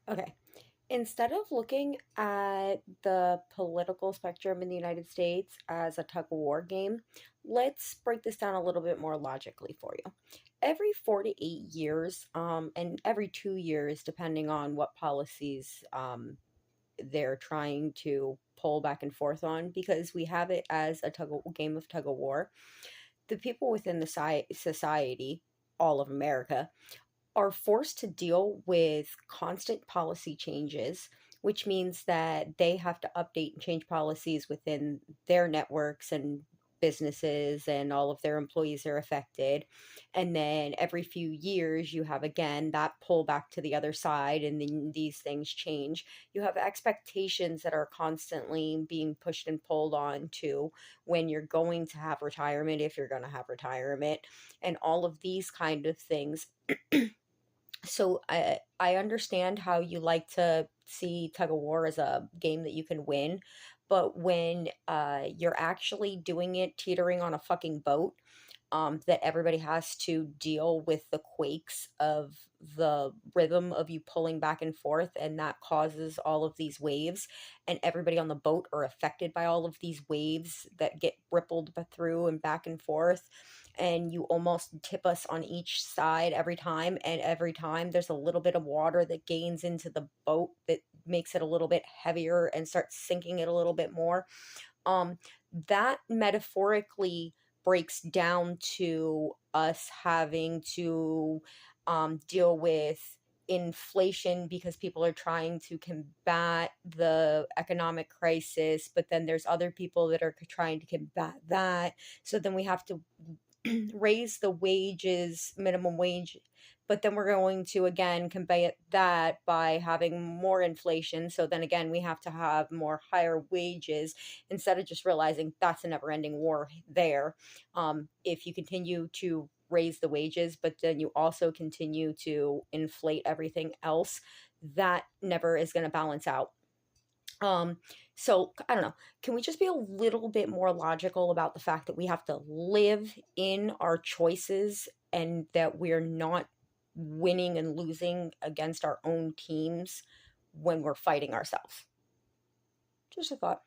Okay. Instead of looking at the political spectrum in the United States as a tug of war game, let's break this down a little bit more logically for you. Every 4 to 8 years, and every 2 years, depending on what policies they're trying to pull back and forth on, because we have it as a game of tug of war. The people within the society, all of America, are forced to deal with constant policy changes, which means that they have to update and change policies within their networks and businesses, and all of their employees are affected. And then every few years, you have again that pull back to the other side, and then these things change. You have expectations that are constantly being pushed and pulled on to when you're going to have retirement, if you're going to have retirement, and all of these kind of things. So I understand how you like to see tug of war as a game that you can win, but when you're actually doing it teetering on a fucking boat, that everybody has to deal with the quakes of the rhythm of you pulling back and forth, and that causes all of these waves, and everybody on the boat are affected by all of these waves that get rippled through and back and forth, and you almost tip us on each side every time, and every time there's a little bit of water that gains into the boat that makes it a little bit heavier and starts sinking it a little bit more. um, that metaphorically breaks down to us having to deal with inflation because people are trying to combat the economic crisis, but then there's other people that are trying to combat that. So then we have to raise the wages, minimum wage, but then we're going to again combat that by having more inflation. So then again, we have to have more higher wages instead of just realizing that's a never ending war there. If you continue to raise the wages, but then you also continue to inflate everything else, that never is going to balance out. Um, so I don't know. Can we just be a little bit more logical about the fact that we have to live in our choices and that we're not winning and losing against our own teams when we're fighting ourselves? Just a thought.